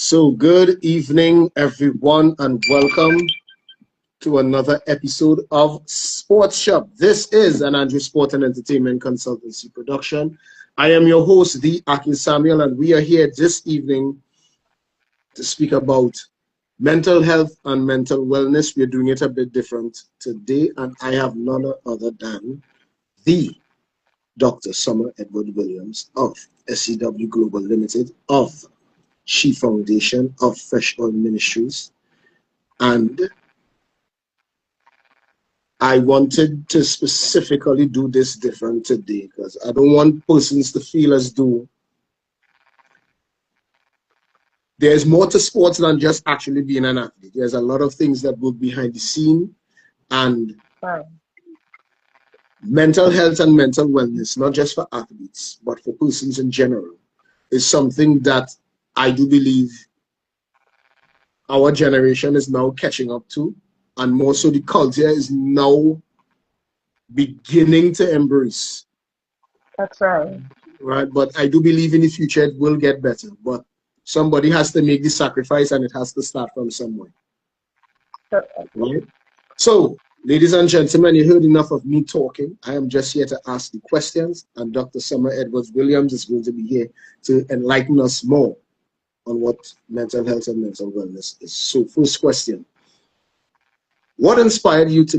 So, good evening, everyone, and welcome to another episode of Sports Shop. This is an Andrew Sport and Entertainment Consultancy production. I am your host, the Akin Samuel, and we are here this evening to speak about mental health and mental wellness. We're doing it a bit different today, and I have none other than the Dr. Summer Edward Williams of SCW Global Limited, of She Foundation, of Fresh Oil Ministries. And I wanted to specifically do this different today because I don't want persons to feel as though there's more to sports than just actually being an athlete. There's a lot of things that go behind the scene, and mental health and mental wellness, not just for athletes, but for persons in general, is something that I do believe our generation is now catching up to, and more so the culture is now beginning to embrace. That's right. Right, but I do believe in the future it will get better, but somebody has to make the sacrifice and it has to start from somewhere. Right? So, ladies and gentlemen, you heard enough of me talking. I am just here to ask the questions, and Dr. Summer Edwards Williams is going to be here to enlighten us more on what mental health and mental wellness is. So, first question. What inspired you to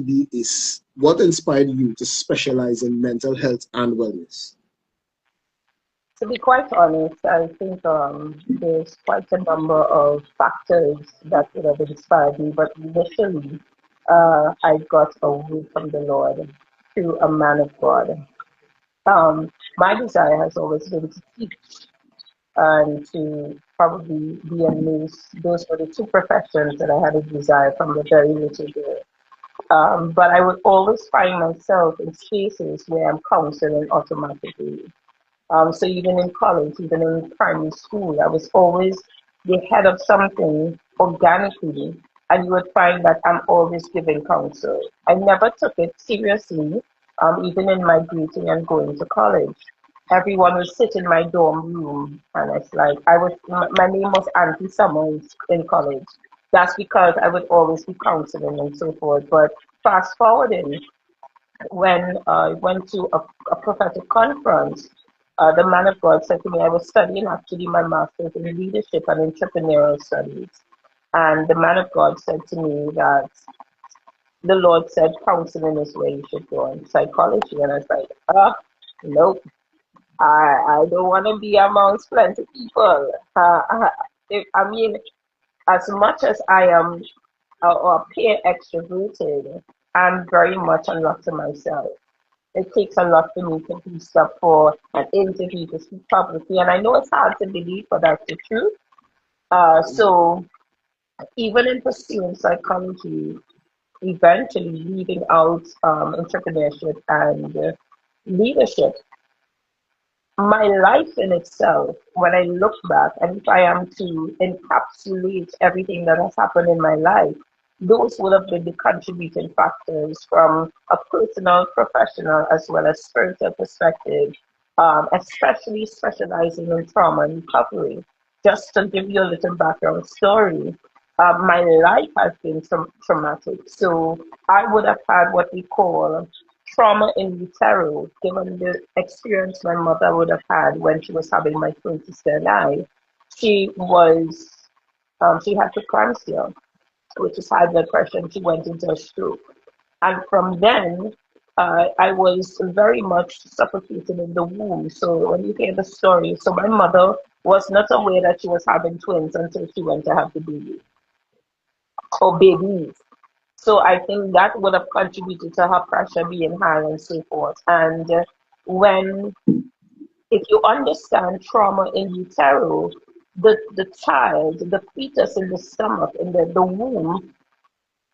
specialize in mental health and wellness? To be quite honest, I think there's quite a number of factors that would have inspired me, but initially I got a word from the Lord through a man of God. My desire has always been to teach and to probably be a nurse. Those were the two professions that I had a desire from the very little girl. But I would always find myself in spaces where I'm counseling automatically. So even in college, even in primary school, I was always the head of something organically, and you would find that I'm always giving counsel. I never took it seriously, even in my dating and going to college. Everyone would sit in my dorm room, and it's like my name was Auntie Summers in college. That's because I would always be counseling and so forth. But fast forwarding, when I went to a prophetic conference, the man of God said to me, I was studying actually my master's in leadership and entrepreneurial studies. And the man of God said to me that the Lord said counseling is where you should go, and psychology. And I was like, nope, I don't want to be amongst plenty of people. I mean, as much as I am or appear extroverted, I'm very much a lot to myself. It takes a lot for me to be up for an interview to speak publicly, and I know it's hard to believe, but that's the truth. So even in pursuing psychology, eventually leaving out entrepreneurship and leadership, my life in itself, when I look back, and if I am to encapsulate everything that has happened in my life, those would have been the contributing factors from a personal, professional, as well as spiritual perspective, especially specializing in trauma and recovery. Just to give you a little background story, my life has been traumatic. So I would have had what we call trauma in utero, given the experience my mother would have had when she was having my twin sister and I. She was, she had preeclampsia, which is high blood pressure, and she went into a stroke. And from then, I was very much suffocated in the womb. So when you hear the story, so my mother was not aware that she was having twins until she went to have the baby, or babies. So I think that would have contributed to her pressure being high and so forth. And when, if you understand trauma in utero, the child, the fetus in the stomach, in the womb,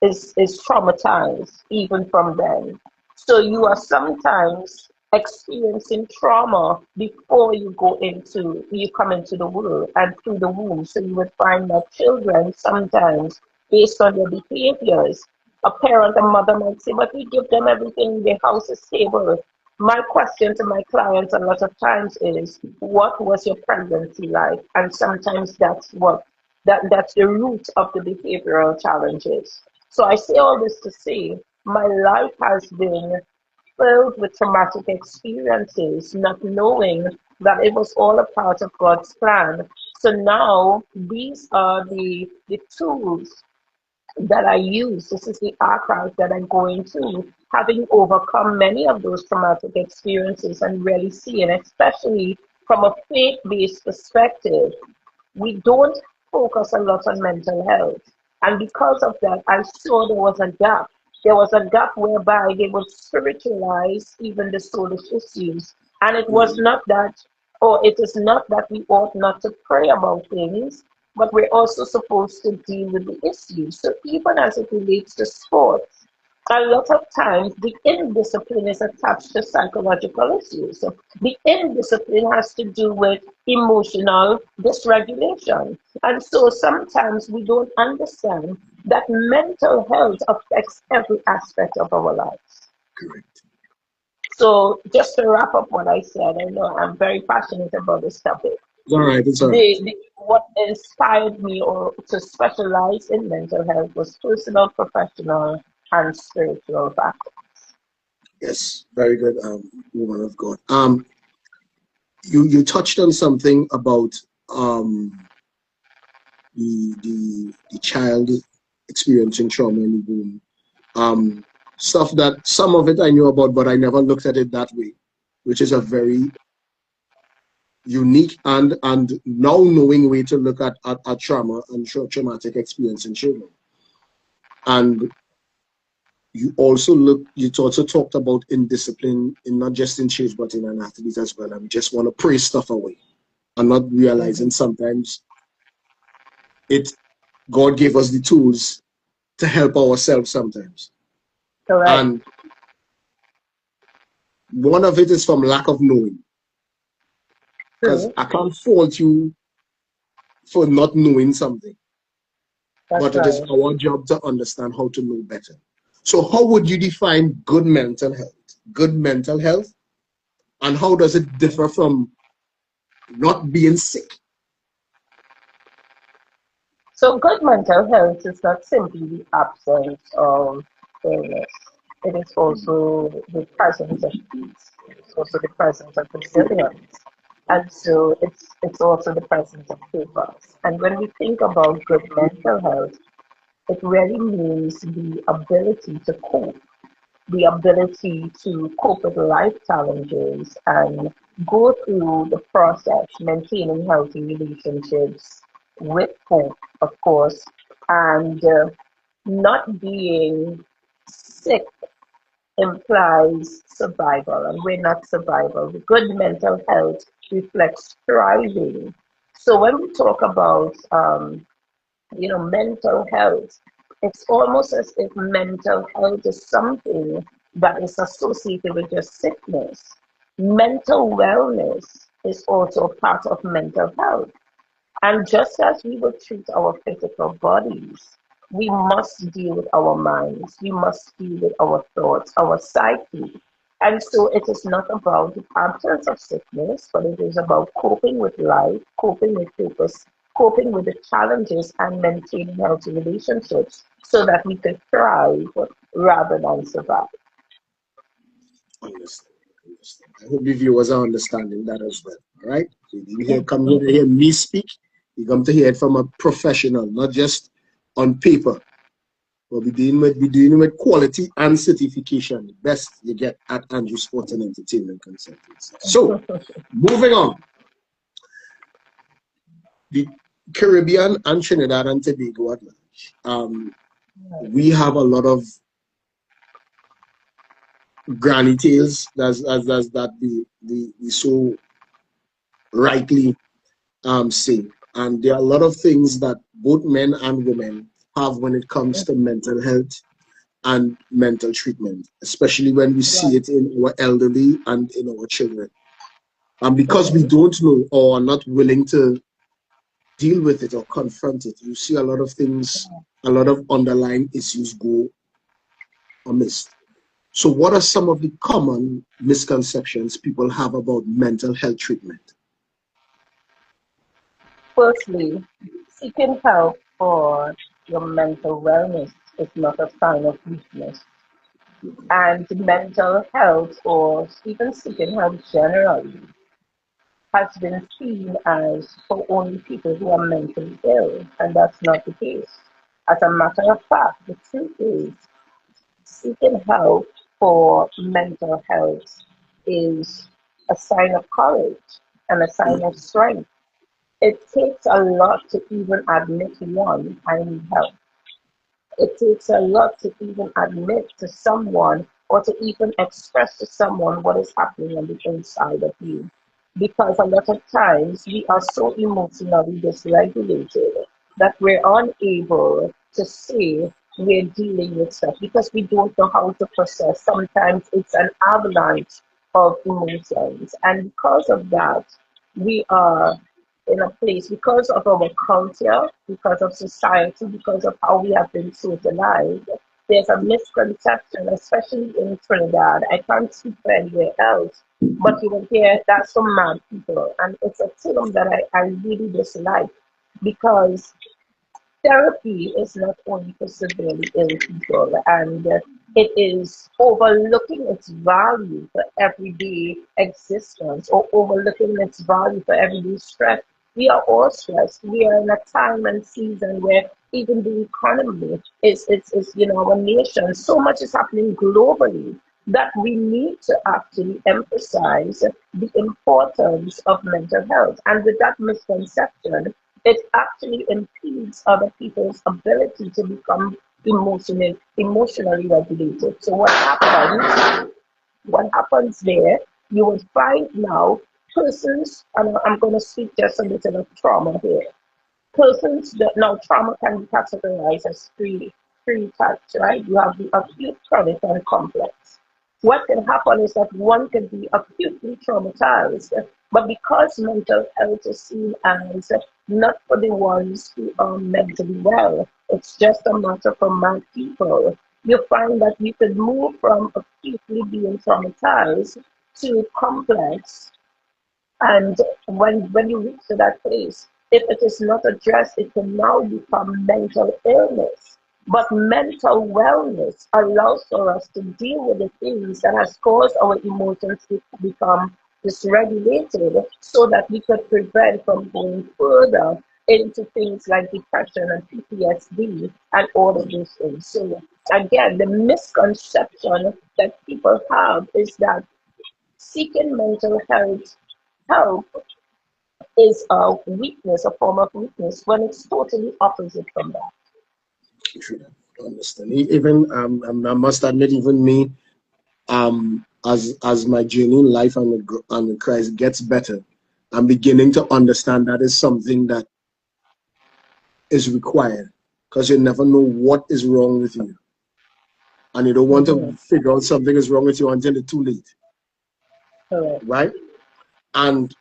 is traumatized even from then. So you are sometimes experiencing trauma before you come into the world and through the womb. So you would find that children sometimes, based on their behaviors, a parent, a mother might say, but we give them everything, their house is stable. My question to my clients a lot of times is, what was your pregnancy like? And sometimes that's what That's the root of the behavioral challenges. So I say all this to say my life has been filled with traumatic experiences, not knowing that it was all a part of God's plan. So now these are the tools that I use. This is the archive that I go into, having overcome many of those traumatic experiences and really seeing, especially from a faith based perspective, we don't focus a lot on mental health. And because of that, I saw there was a gap. There was a gap whereby they would spiritualize even the soulish issues. And it was not that, or it is not that we ought not to pray about things, but we're also supposed to deal with the issues. So even as it relates to sports, a lot of times the indiscipline is attached to psychological issues. So the indiscipline has to do with emotional dysregulation. And so sometimes we don't understand that mental health affects every aspect of our lives. Correct. So just to wrap up what I said, I know I'm very passionate about this topic. It's all right. It's all right. What inspired me or to specialize in mental health was personal, professional, and spiritual factors. Yes, very good, woman of God. You touched on something about the child experiencing trauma in the womb. Stuff that some of it I knew about, but I never looked at it that way, which is a very unique and now knowing way to look at trauma and traumatic experience in children. And you also talked about indiscipline in not just in church but in an athlete as well. And we just want to pray stuff away and not realizing sometimes God gave us the tools to help ourselves sometimes. Correct. And one of it is from lack of knowing. Because I can't fault you for not knowing something. But it is our job to understand how to know better. So how would you define good mental health? Good mental health? And how does it differ from not being sick? So good mental health is not simply the absence of illness. It is also the presence of peace. It's also the presence of resilience. And so it's also the presence of purpose. And when we think about good mental health, it really means the ability to cope, the ability to cope with life challenges and go through the process, maintaining healthy relationships with hope, of course, and not being sick implies survival, and we're not survival. Good mental health reflects thriving. So when we talk about mental health, it's almost as if mental health is something that is associated with just sickness. Mental wellness is also part of mental health. And just as we would treat our physical bodies, we must deal with our minds, we must deal with our thoughts, our psyche. And so it is not about the absence of sickness, but it is about coping with life, coping with purpose, coping with the challenges, and maintaining healthy relationships so that we can thrive rather than survive. Understand. I hope the viewers are understanding that as well. All right? So you come here to hear me speak. You come to hear it from a professional, not just on paper. We'll be dealing with quality and certification. The best you get at Andrew Sport and Entertainment Consultants. So, moving on. The Caribbean and Trinidad and Tobago at large. We have a lot of granny tales that we so rightly say. And there are a lot of things that both men and women have when it comes to mental health and mental treatment, especially when we see it in our elderly and in our children. And because we don't know or are not willing to deal with it or confront it, you see a lot of things, a lot of underlying issues go amiss. So what are some of the common misconceptions people have about mental health treatment? Firstly, Seeking help for your mental wellness is not a sign of weakness. And mental health, or even seeking help generally, has been seen as for only people who are mentally ill, and that's not the case. As a matter of fact, the truth is seeking help for mental health is a sign of courage and a sign of strength. It takes a lot to even admit, one, I need help. It takes a lot to even admit to someone or to even express to someone what is happening on the inside of you. Because a lot of times we are so emotionally dysregulated that we're unable to say we're dealing with stuff because we don't know how to process. Sometimes it's an avalanche of emotions. And because of that, we are in a place because of our culture, because of society, because of how we have been socialized. There's a misconception, especially in Trinidad. I can't speak for anywhere else, but you will hear that some mad people, and it's a term that I really dislike because therapy is not only for severely ill people, and it is overlooking its value for everyday existence or overlooking its value for everyday stress. We are all stressed. We are in a time and season where even the economy is our nation, so much is happening globally that we need to actually emphasize the importance of mental health. And with that misconception, it actually impedes other people's ability to become emotionally regulated. So what happens there, you will find now persons, and I'm going to speak just a little of trauma here. Persons that now trauma can be categorized as three types, right? You have the acute, chronic, and complex. What can happen is that one can be acutely traumatized, but because mental health is seen as not for the ones who are mentally well, it's just a matter for mad people. You find that you could move from acutely being traumatized to complex, and when you reach to that place, if it is not addressed, it can now become mental illness. But mental wellness allows for us to deal with the things that has caused our emotions to become dysregulated so that we could prevent from going further into things like depression and PTSD and all of those things. So again, the misconception that people have is that seeking mental health help is a weakness, a form of weakness, when it's totally opposite from that. I understand. Even I must admit, even me, as my journey in life and with Christ gets better, I'm beginning to understand that is something that is required because you never know what is wrong with you, and you don't want to Mm-hmm. figure out something is wrong with you until it's too late, Correct. right? And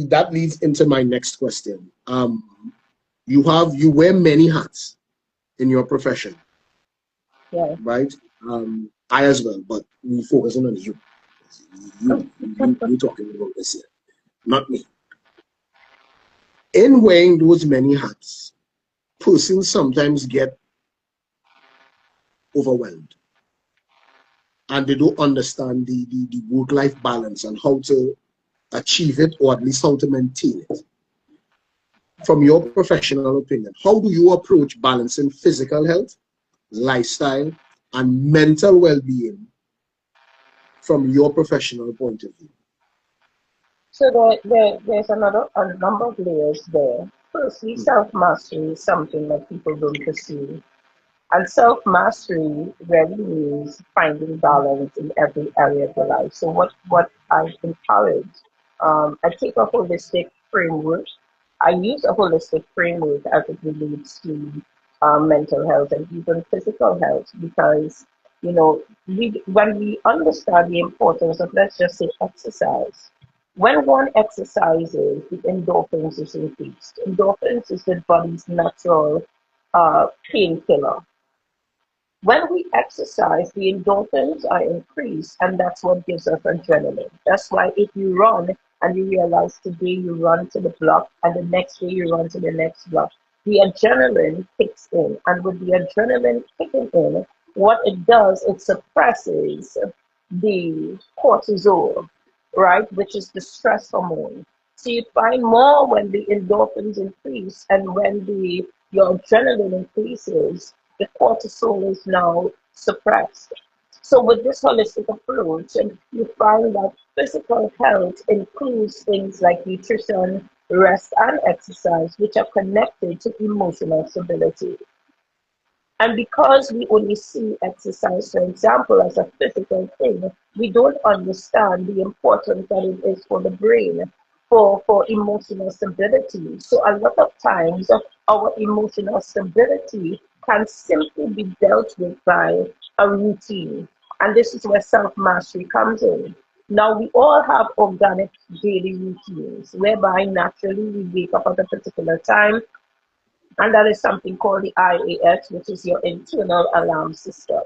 that leads into my next question. You wear many hats in your profession, Yeah. right? I as well, but we focusing on you. You talking about this here, not me. In wearing those many hats, persons sometimes get overwhelmed and they don't understand the work-life balance and how to achieve it or at least how to maintain it. From your professional opinion, how do you approach balancing physical health, lifestyle, and mental well-being from your professional point of view? So there's a number of layers there. Firstly, self mastery is something that people don't pursue. And self mastery really means finding balance in every area of your life. So what I encourage, I take a holistic framework. I use a holistic framework as it relates to mental health and even physical health because when we understand the importance of, let's just say, exercise. When one exercises, the endorphins is increased. Endorphins is the body's natural painkiller. When we exercise, the endorphins are increased, and that's what gives us adrenaline. That's why if you run and you realize today you run to the block, and the next day you run to the next block, the adrenaline kicks in. And with the adrenaline kicking in, what it does, it suppresses the cortisol, right, which is the stress hormone. So you find more when the endorphins increase and when the your adrenaline increases, the cortisol is now suppressed. So with this holistic approach, you find that physical health includes things like nutrition, rest, and exercise, which are connected to emotional stability. And because we only see exercise, for example, as a physical thing, we don't understand the importance that it is for the brain, for emotional stability. So a lot of times, our emotional stability can simply be dealt with by a routine. And this is where self-mastery comes in. Now, we all have organic daily routines, whereby naturally we wake up at a particular time, and that is something called the IAS, which is your internal alarm system.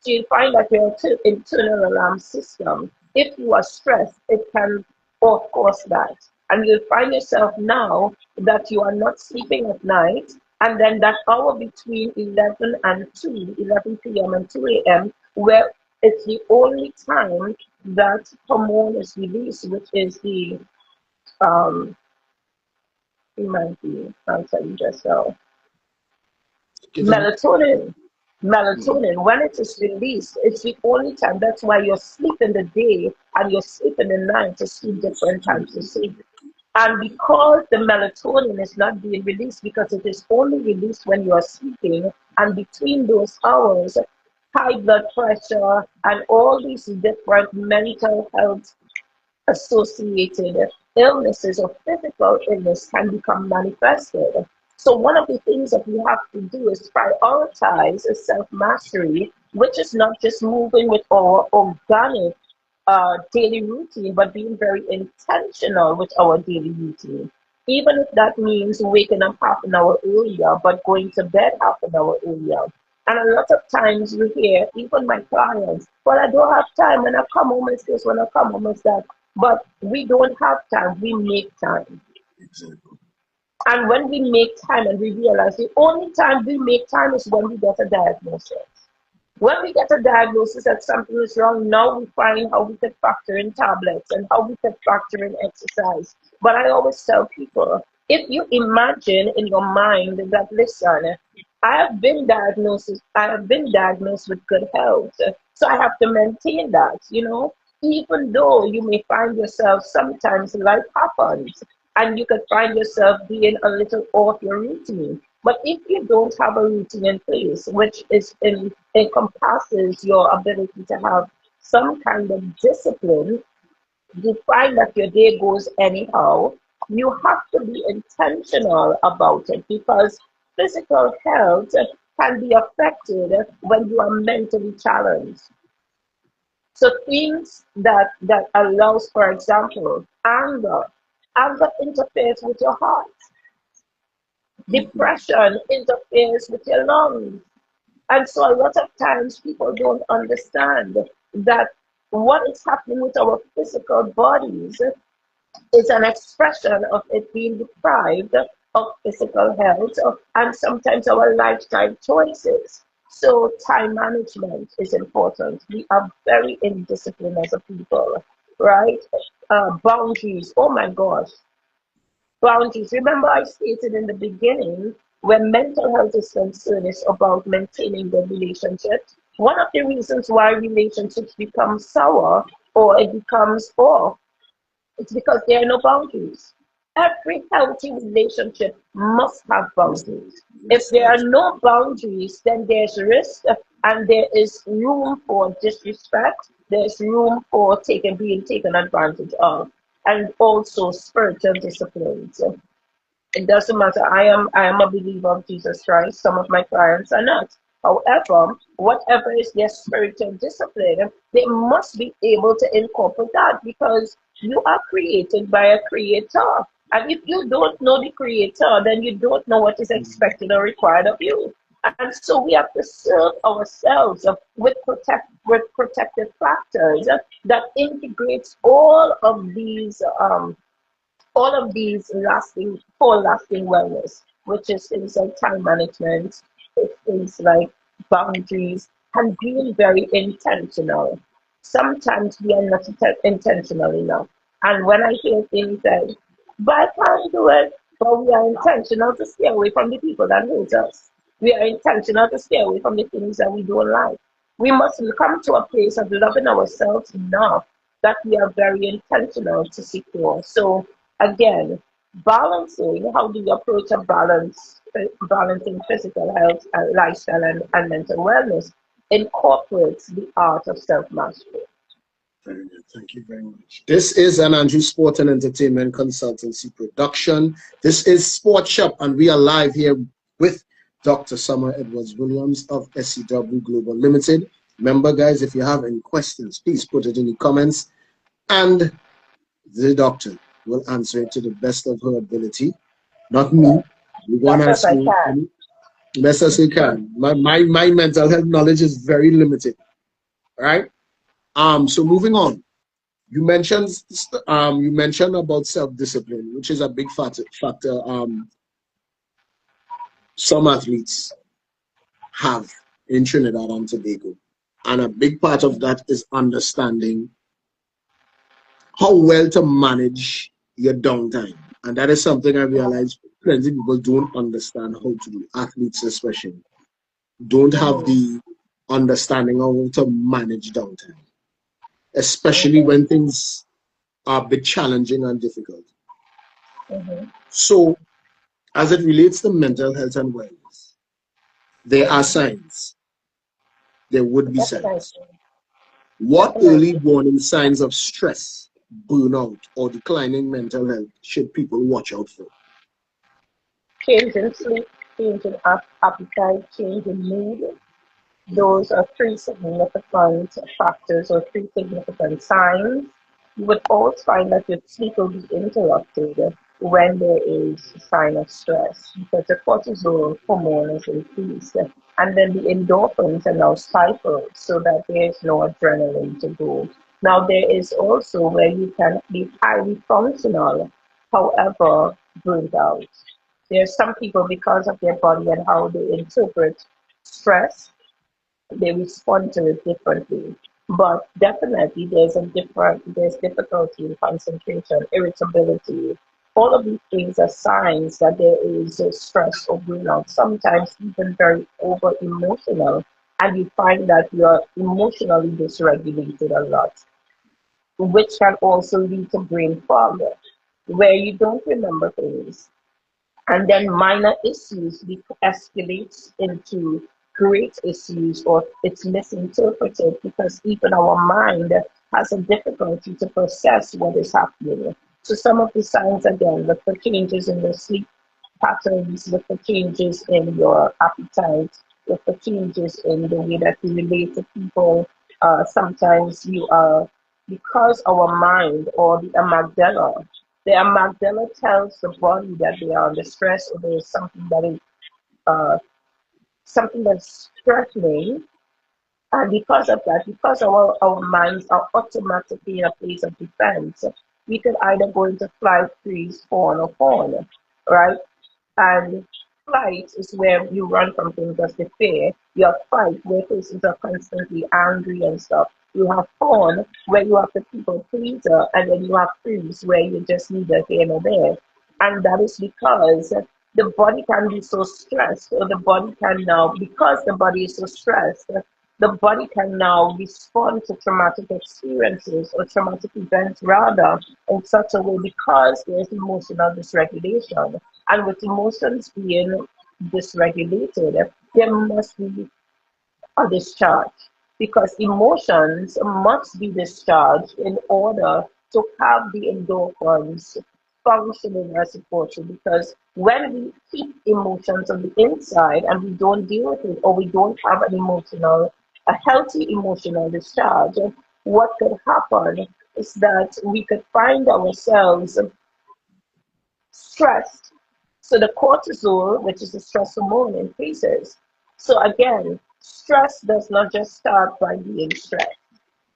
So you find that your internal alarm system, if you are stressed, it can cause that. And you'll find yourself now that you are not sleeping at night, and then that hour between 11 and 2, 11 p.m. and 2 a.m., where it's the only time that hormone is released, which is the, um, remind me, I'll tell you just now. Give them. Melatonin. Mhm. Melatonin, when it is released, it's the only time. That's why you're sleeping the day and you're sleeping the night to sleep different times to sleep. And because the melatonin is not being released, because it is only released when you are sleeping, and between those hours, high blood pressure and all these different mental health associated illnesses or physical illness can become manifested. So one of the things that we have to do is prioritize self-mastery, which is not just moving with our organic daily routine, but being very intentional with our daily routine. Even if that means waking up half an hour earlier, but going to bed half an hour earlier. And a lot of times you hear, even my clients, well, I don't have time. When I come home, it's this. When I come home, it's that. But we don't have time. We make time. Exactly. And when we make time and we realize the only time we make time is when we get a diagnosis. When we get a diagnosis that something is wrong, now we find how we can factor in tablets and how we can factor in exercise. But I always tell people, if you imagine in your mind that, listen, I have been diagnosed with good health. So I have to maintain that, even though you may find yourself sometimes life happens and you could find yourself being a little off your routine. But if you don't have a routine in place, which encompasses your ability to have some kind of discipline, you find that your day goes anyhow. You have to be intentional about it because physical health can be affected when you are mentally challenged. So things that allows, for example, anger. Anger interferes with your heart. Mhm. Depression interferes with your lungs. And so a lot of times people don't understand that what is happening with our physical bodies is an expression of it being deprived of physical health and sometimes our lifestyle choices. So time management is important. We are very indisciplined as a people, right? Boundaries. Oh my gosh, boundaries. Remember, I stated in the beginning, when mental health is concerned, it's about maintaining the relationship. One of the reasons why relationships become sour or it becomes off, it's because there are no boundaries. Every healthy relationship must have Yes, boundaries. If yes, there are that's no boundaries, then there's risk and there is room for disrespect, there's room for being taken advantage of, and also spiritual disciplines. It doesn't matter. I am a believer of Jesus Christ. Some of my clients are not. However, whatever is their spiritual discipline, they must be able to incorporate that because you are created by a creator. And if you don't know the creator, then you don't know what is mhm. expected or required of you. And so we have to serve ourselves with protective factors that integrates all of these lasting for lasting wellness. which is things like time management, it's things like boundaries, and being very intentional. Sometimes we are not intentional enough. And when I hear things like, but I can't do it, but we are intentional to stay away from the people that hate us. We are intentional to stay away from the things that we don't like. We must come to a place of loving ourselves enough that we are very intentional to secure. So again, balancing, how do you approach a balance, balancing physical health and lifestyle and mental wellness incorporates the art of self-mastery. Very good. Thank you very much. This is an Andrew Sport and Entertainment Consultancy production. This is Sports Shop, and we are live here with Dr. Summer Edwards Williams of SCW Global Limited. Remember, guys, if you have any questions, please put it in the comments, and the doctor will answer it to the best of her ability. Not me. We're going to ask you best as we can. My mental health knowledge is very limited. All right. So moving on, you mentioned about self-discipline, which is a big factor. Some athletes have in Trinidad and Tobago, and a big part of that is understanding how well to manage your downtime, and that is something I realize plenty of people don't understand how to do. Athletes, especially, don't have the understanding of how to manage downtime, especially when things are a bit challenging and difficult. So, as it relates to mental health and wellness, there are signs. There would be signs. What early warning signs of stress, burnout, or declining mental health should people watch out for? Change in sleep, change in appetite, change in mood. Those are three significant factors or three significant signs. You would always find that your sleep will be interrupted when there is a sign of stress because the cortisol hormone is increased and then the endorphins are now stifled so that there is no adrenaline to go. Now, there is also where you can be highly functional, however, burnt out. There are some people, because of their body and how they interpret stress, they respond to it differently. But definitely there's difficulty in concentration, irritability. All of these things are signs that there is a stress or burnout, sometimes even very over emotional, and you find that you're emotionally dysregulated a lot, which can also lead to brain fog, where you don't remember things and then minor issues escalates into great issues or it's misinterpreted because even our mind has a difficulty to process what is happening. So some of the signs again, look for changes in the sleep patterns, look for changes in your appetite, look for changes in the way that you relate to people. Sometimes you are, because our mind or the amygdala tells the body that they are under stress or there is something that is something that's threatening. And because of that, because our minds are automatically in a place of defense, we could either go into flight, freeze, fawn, right? And flight is where you run from things that's the fear. You have fight where persons are constantly angry and stuff. You have fawn where you have the people pleaser, and then you have freeze where you just need a here and there. And that is because the body can be so stressed, or the body can now, because the body is so stressed, the body can now respond to traumatic experiences or traumatic events rather in such a way because there's emotional dysregulation. And with emotions being dysregulated, there must be a discharge because emotions must be discharged in order to have the endorphins functioning as supposed to. Because when we keep emotions on the inside and we don't deal with it or we don't have a healthy emotional discharge, what could happen is that we could find ourselves stressed. So the cortisol, which is the stress hormone, increases. So again, stress does not just start by being stressed.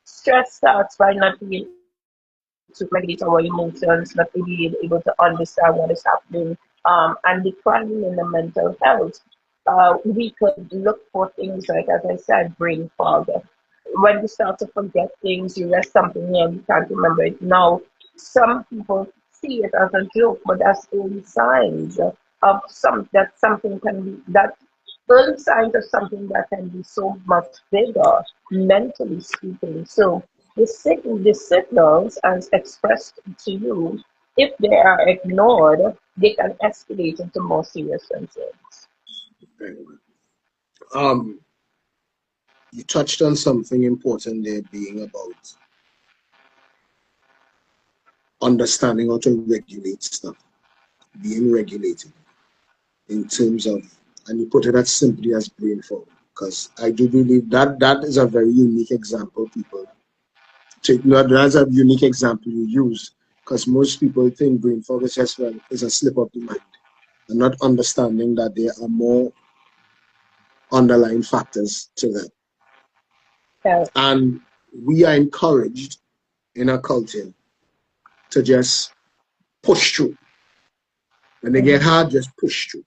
Stress starts by not being able to regulate our emotions, not being able to understand what is happening and declining in the mental health, we could look for things like, as I said, brain fog. When you start to forget things, you read something and you can't remember it now. Some people see it as a joke, but that's early signs of something can be that early signs of something that can be so much bigger, mentally speaking. So the signals, as expressed to you, if they are ignored, they can escalate into more serious concerns. Um, you touched on something important there, being about understanding how to regulate stuff, being regulated in terms of, and you put it as simply as brain fog, because I do believe that that is a very unique example. People take that as a unique example you use, because most people think brain fog is just is a slip of the mind, and not understanding that there are more underlying factors to that. Yeah. And we are encouraged in our culture to just push through. When they get hard, just push through,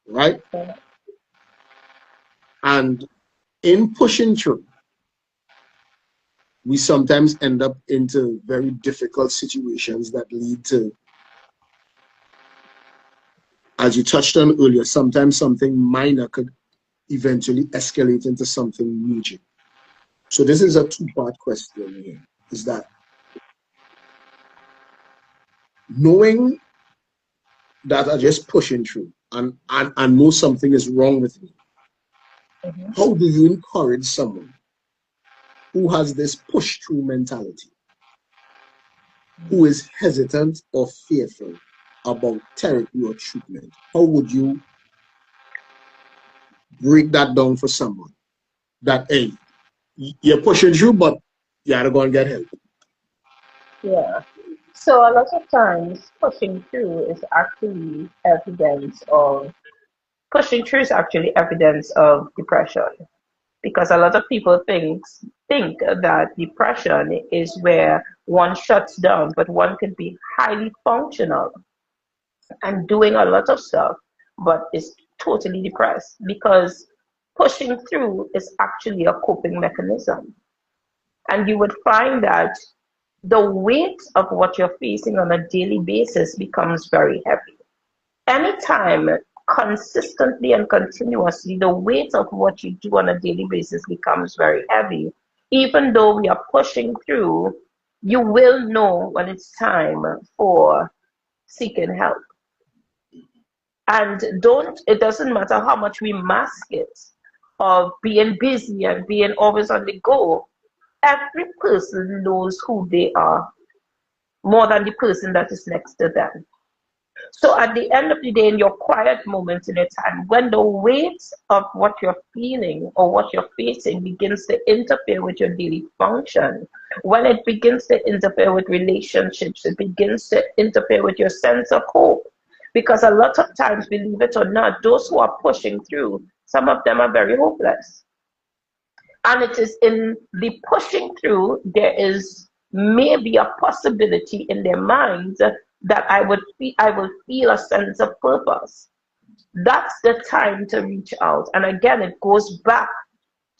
right? Yeah. And in pushing through, we sometimes end up into very difficult situations that lead to, as you touched on earlier, sometimes something minor could eventually escalate into something major. So this is a two-part question here, is that knowing that I'm just pushing through and know something is wrong with me, how do you encourage someone who has this push-through mentality, who is hesitant or fearful about therapy or treatment? How would you break that down for someone that, hey, you're pushing through, but you gotta go and get help? Yeah. So a lot of times pushing through is actually evidence of depression, because a lot of people think that depression is where one shuts down, but one could be highly functional and doing a lot of stuff, but is totally depressed, because pushing through is actually a coping mechanism. And you would find that the weight of what you're facing on a daily basis becomes very heavy. Anytime, consistently and continuously, the weight of what you do on a daily basis becomes very heavy. Even though we are pushing through, you will know when it's time for seeking help. And it doesn't matter how much we mask it of being busy and being always on the go. Every person knows who they are more than the person that is next to them. So at the end of the day, in your quiet moments in your time, when the weight of what you're feeling or what you're facing begins to interfere with your daily function, when it begins to interfere with relationships, it begins to interfere with your sense of hope. Because a lot of times, believe it or not, those who are pushing through, some of them are very hopeless. And it is in the pushing through, there is maybe a possibility in their minds that I will feel a sense of purpose. That's the time to reach out. And again, it goes back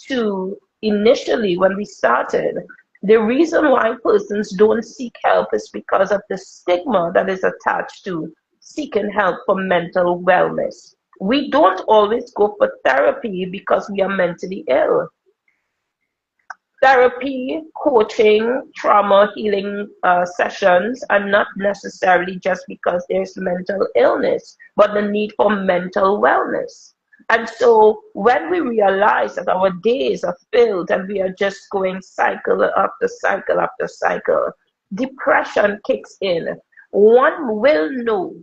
to initially when we started. The reason why persons don't seek help is because of the stigma that is attached to seeking help for mental wellness. We don't always go for therapy because we are mentally ill. Therapy, coaching, trauma healing sessions are not necessarily just because there's mental illness, but the need for mental wellness. And so when we realize that our days are filled and we are just going cycle after cycle after cycle, depression kicks in. One will know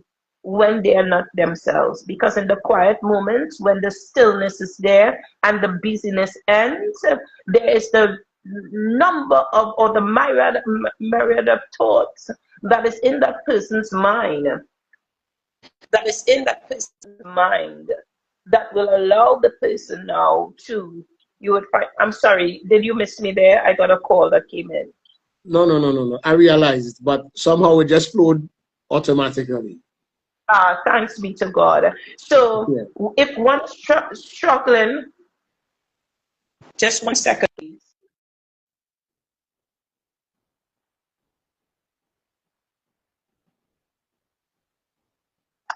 when they are not themselves, because in the quiet moments when the stillness is there and the busyness ends, there is the number of or the myriad of thoughts that is in that person's mind, that will allow the person now to, you would find, I'm sorry, did you miss me there? I got a call that came in. No. I realized, but somehow it just flowed automatically. Thanks be to God. So Yeah. if one's struggling, just 1 second, please.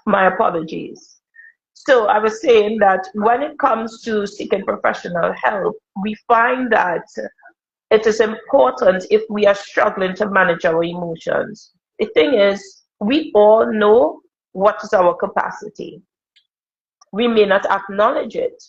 My apologies. So I was saying that when it comes to seeking professional help, we find that it is important if we are struggling to manage our emotions. The thing is, we all know what is our capacity. We may not acknowledge it,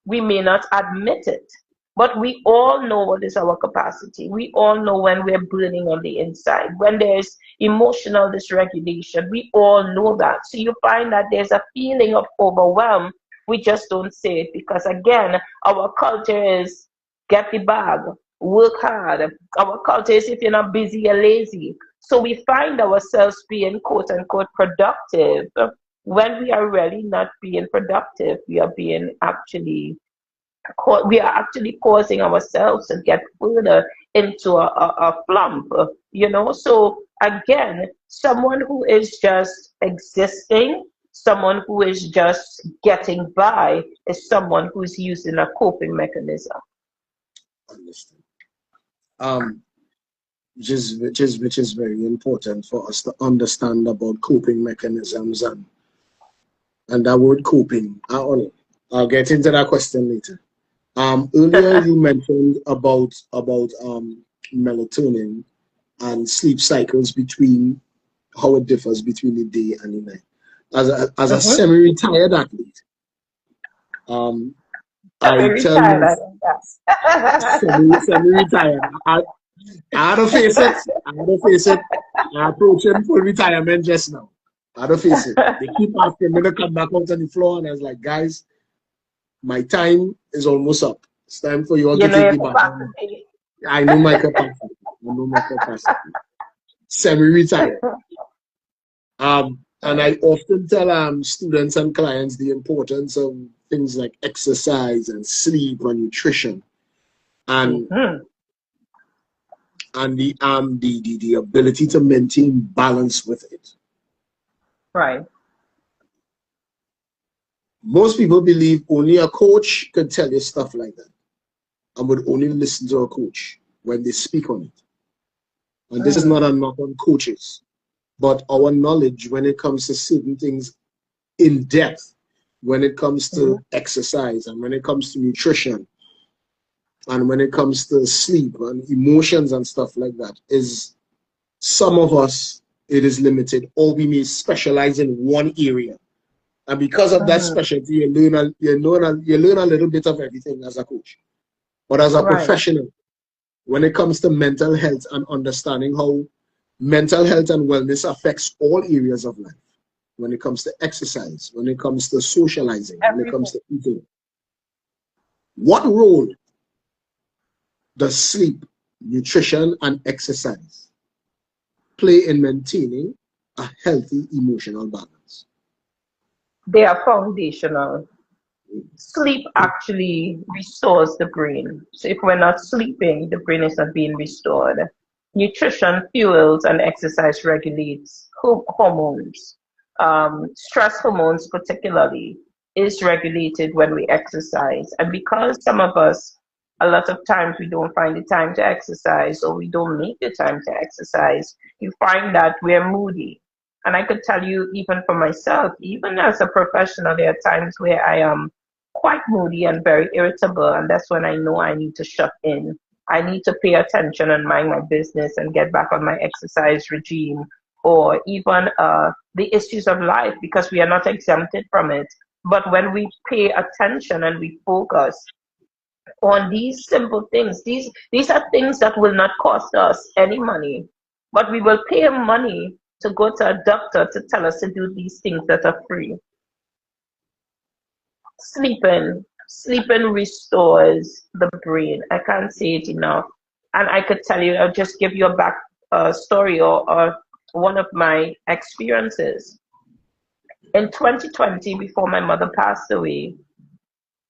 we may not admit it, but we all know what is our capacity. We all know when we're burning on the inside, when there's emotional dysregulation. We all know that. So you find that there's a feeling of overwhelm. We just don't say it because, again, our culture is get the bag, work hard. Our culture is if you're not busy, you're lazy. So we find ourselves being quote unquote productive when we are really not being productive. We are being actually we are actually causing ourselves to get further into a flump, you know. So again, someone who is just existing, someone who is just getting by, is someone who's using a coping mechanism. Understand. Um, which is very important for us to understand about coping mechanisms and that word coping. I'll get into that question later. Earlier you mentioned about melatonin and sleep cycles, between how it differs between the day and the night. As a semi-retired athlete, I tell you, semi-retired. I had to face it. I approached him for retirement just now. I had to face it. They keep asking me to come back out on the floor, and I was like, guys, my time is almost up. It's time for you all to take the baton. I know my capacity. Semi-retired. And I often tell students and clients the importance of things like exercise and sleep and nutrition, and the ability to maintain balance with it. Right. Most people believe only a coach could tell you stuff like that, and would only listen to a coach when they speak on it. And this is not a knock on coaches, but our knowledge when it comes to certain things in depth, when it comes to exercise, and when it comes to nutrition, and when it comes to sleep and emotions and stuff like that, is some of us, it is limited, or we may specialize in one area. And because of that specialty, you learn a little bit of everything as a coach. But as a professional, when it comes to mental health and understanding how mental health and wellness affects all areas of life, when it comes to exercise, when it comes to socializing, when it comes to eating, what role does sleep, nutrition, and exercise play in maintaining a healthy emotional balance? They are foundational. Sleep actually restores the brain. So if we're not sleeping, the brain is not being restored. Nutrition fuels and exercise regulates hormones. Stress hormones particularly is regulated when we exercise. And because some of us, a lot of times we don't find the time to exercise, or we don't make the time to exercise, you find that we're moody. And I could tell you, even for myself, even as a professional, there are times where I am quite moody and very irritable, and that's when I know I need to shut in. I need to pay attention and mind my business and get back on my exercise regime, or even the issues of life, because we are not exempted from it. But when we pay attention and we focus on these simple things, these are things that will not cost us any money, but we will pay money to go to a doctor to tell us to do these things that are free. Sleeping restores the brain. I can't say it enough. And I could tell you, I'll just give you a back story, or one of my experiences. In 2020, before my mother passed away,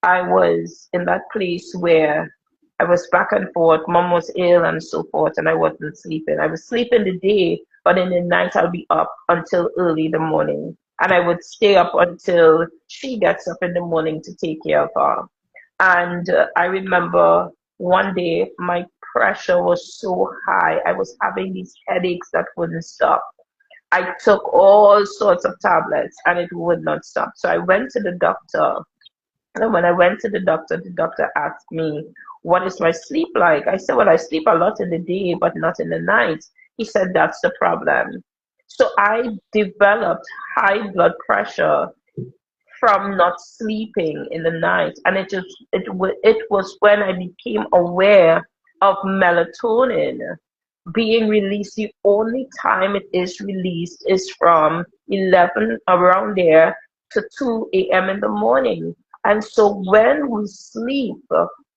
I was in that place where I was back and forth. Mom was ill and so forth, and I wasn't sleeping. I was sleeping the day, but in the night I'll be up until early in the morning. and I would stay up until she gets up in the morning to take care of her. And I remember one day my pressure was so high. I was having these headaches that wouldn't stop. I took all sorts of tablets and it would not stop. So I went to the doctor. And when I went to the doctor asked me, what is my sleep like? I said, well, I sleep a lot in the day, but not in the night. He said, that's the problem. So I developed high blood pressure from not sleeping in the night, and it was when I became aware of melatonin being released. The only time it is released is from 11 around there to 2 a.m. in the morning. And so when we sleep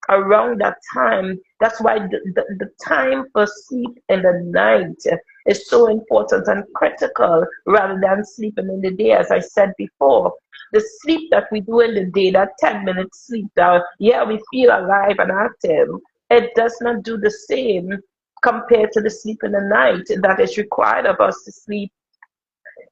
around that time, that's why the time for sleep in the night is so important and critical rather than sleeping in the day. As I said before, the sleep that we do in the day, that 10-minute sleep, that yeah, we feel alive and active, it does not do the same compared to the sleep in the night that is required of us to sleep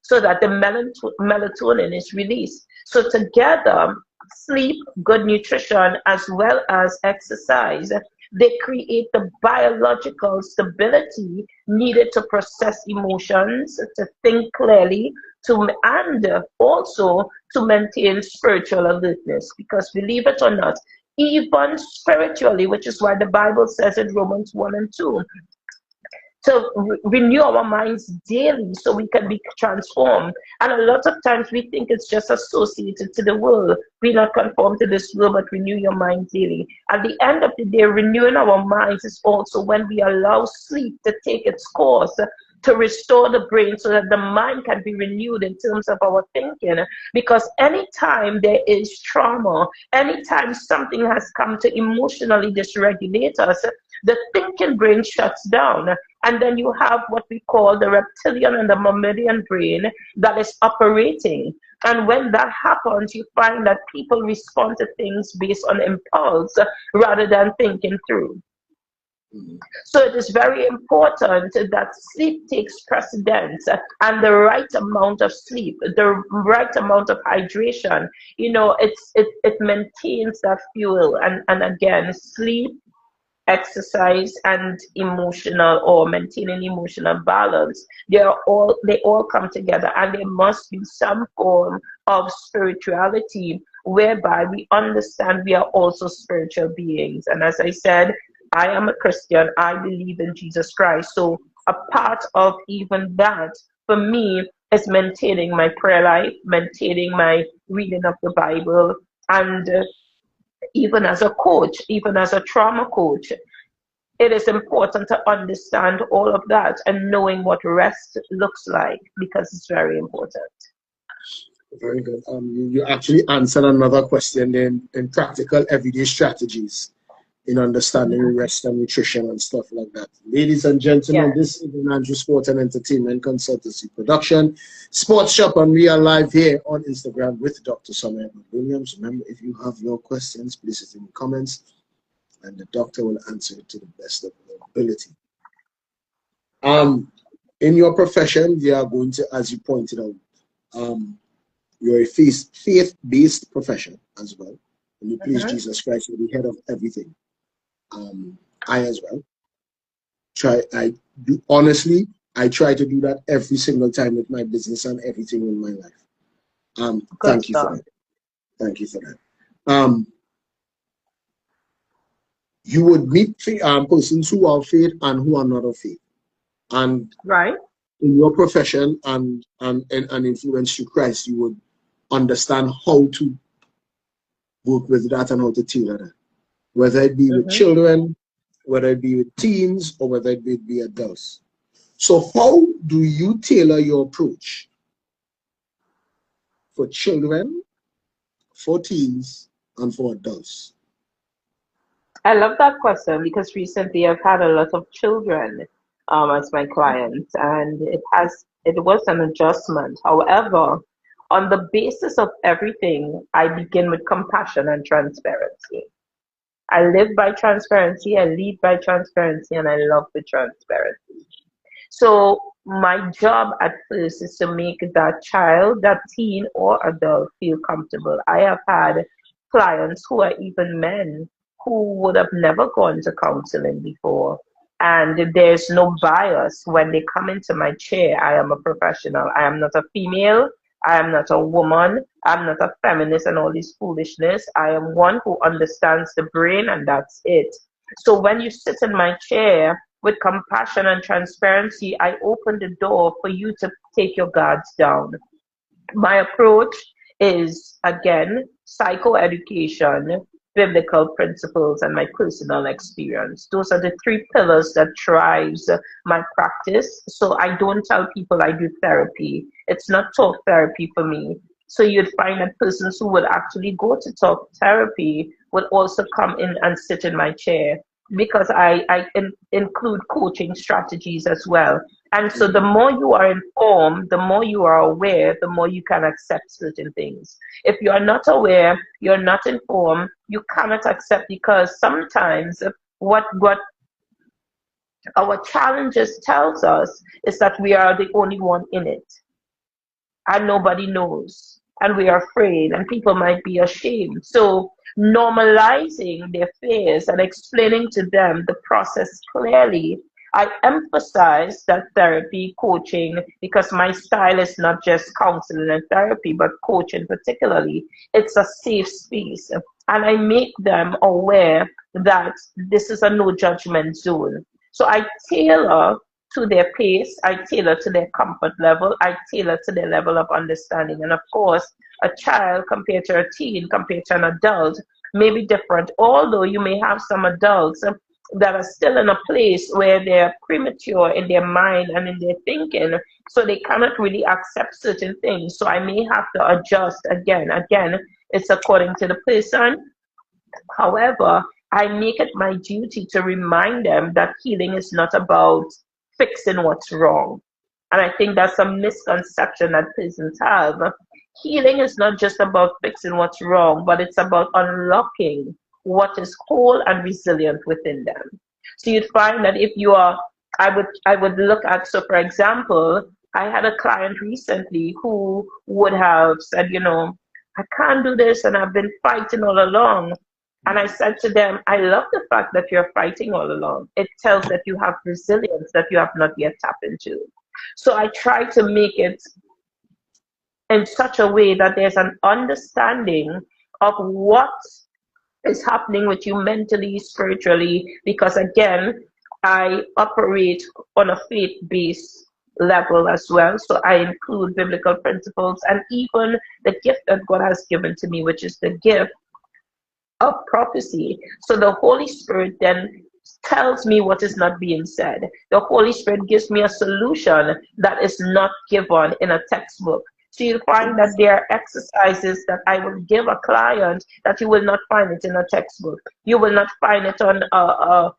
so that the melatonin is released. So together, sleep, good nutrition, as well as exercise, they create the biological stability needed to process emotions, to think clearly, and also to maintain spiritual alertness. Because believe it or not, even spiritually, which is why the Bible says in Romans 1 and 2, to renew our minds daily so we can be transformed. And a lot of times we think it's just associated to the world. Be not conformed to this world, but renew your mind daily. At the end of the day, renewing our minds is also when we allow sleep to take its course, to restore the brain so that the mind can be renewed in terms of our thinking. Because anytime there is trauma, anytime something has come to emotionally dysregulate us, the thinking brain shuts down. And then you have what we call the reptilian and the mammalian brain that is operating. And when that happens, you find that people respond to things based on impulse rather than thinking through. So it is very important that sleep takes precedence, and the right amount of sleep, the right amount of hydration, it maintains that fuel. And again, sleep, exercise, and emotional or maintaining emotional balance, they all come together, and there must be some form of spirituality whereby we understand we are also spiritual beings. And as I said, I am a Christian. I believe in Jesus Christ. So a part of even that for me is maintaining my prayer life, maintaining my reading of the Bible, and even as a coach, even as a trauma coach, it is important to understand all of that and knowing what rest looks like, because it's very important. Very good. You actually answered another question in practical everyday strategies in understanding rest and nutrition and stuff like that. Ladies and gentlemen, this is an Andrew Sport and Entertainment Consultancy production. Sports Shop, and we are live here on Instagram with Dr. Summer Williams. Remember, if you have your questions, please put in the comments, and the doctor will answer it to the best of their ability. In your profession, you are going to, as you pointed out, you're a faith-based profession as well. And you please Jesus Christ at the head of everything. I as well honestly, I try to do that every single time with my business and everything in my life. Thank you for that. Thank you for that. You would meet persons who are faith and who are not of faith, and in your profession and influence through Christ, you would understand how to work with that and how to tailor that, whether it be with children, whether it be with teens, or whether it be adults. So how do you tailor your approach for children, for teens, and for adults? I love that question, because recently I've had a lot of children as my clients, and it was an adjustment. However, on the basis of everything, I begin with compassion and transparency. I live by transparency, I lead by transparency, and I love the transparency. So my job at first is to make that child, that teen or adult feel comfortable. I have had clients who are even men who would have never gone to counseling before. And there's no bias when they come into my chair. I am a professional. I am not a female. I am not a woman. I'm not a feminist and all this foolishness. I am one who understands the brain, and that's it. So when you sit in my chair with compassion and transparency, I open the door for you to take your guards down. My approach is, again, psychoeducation, biblical principles, and my personal experience. Those are the three pillars that drives my practice. So I don't tell people I do therapy. It's not talk therapy for me. So you'd find that persons who would actually go to talk therapy would also come in and sit in my chair, because I include coaching strategies as well. And so the more you are informed, the more you are aware, the more you can accept certain things. If you are not aware, you're not informed, you cannot accept, because sometimes what our challenges tells us is that we are the only one in it and nobody knows, and we are afraid, and people might be ashamed. So normalizing their fears and explaining to them the process clearly, I emphasize that therapy, coaching, because my style is not just counseling and therapy, but coaching particularly. It's a safe space. And I make them aware that this is a no judgment zone. So I tailor to their pace, I tailor to their comfort level, I tailor to their level of understanding. And of course, a child compared to a teen, compared to an adult, may be different. Although you may have some adults that are still in a place where they're premature in their mind and in their thinking, so they cannot really accept certain things. So I may have to adjust again. Again, it's according to the person. However, I make it my duty to remind them that healing is not about fixing what's wrong. And I think that's a misconception that persons have. Healing is not just about fixing what's wrong, but it's about unlocking what is whole and resilient within them. So you'd find that if you are, I would look at, so for example, I had a client recently who would have said, I can't do this and I've been fighting all along. And I said to them, I love the fact that you're fighting all along. It tells that you have resilience that you have not yet tapped into. So I try to make it in such a way that there's an understanding of what is happening with you mentally, spiritually, because again, I operate on a faith-based level as well. So I include biblical principles and even the gift that God has given to me, which is the gift of prophecy. So the Holy Spirit then tells me what is not being said. The Holy Spirit gives me a solution that is not given in a textbook. So you'll find that there are exercises that I will give a client that you will not find it in a textbook. You will not find it on a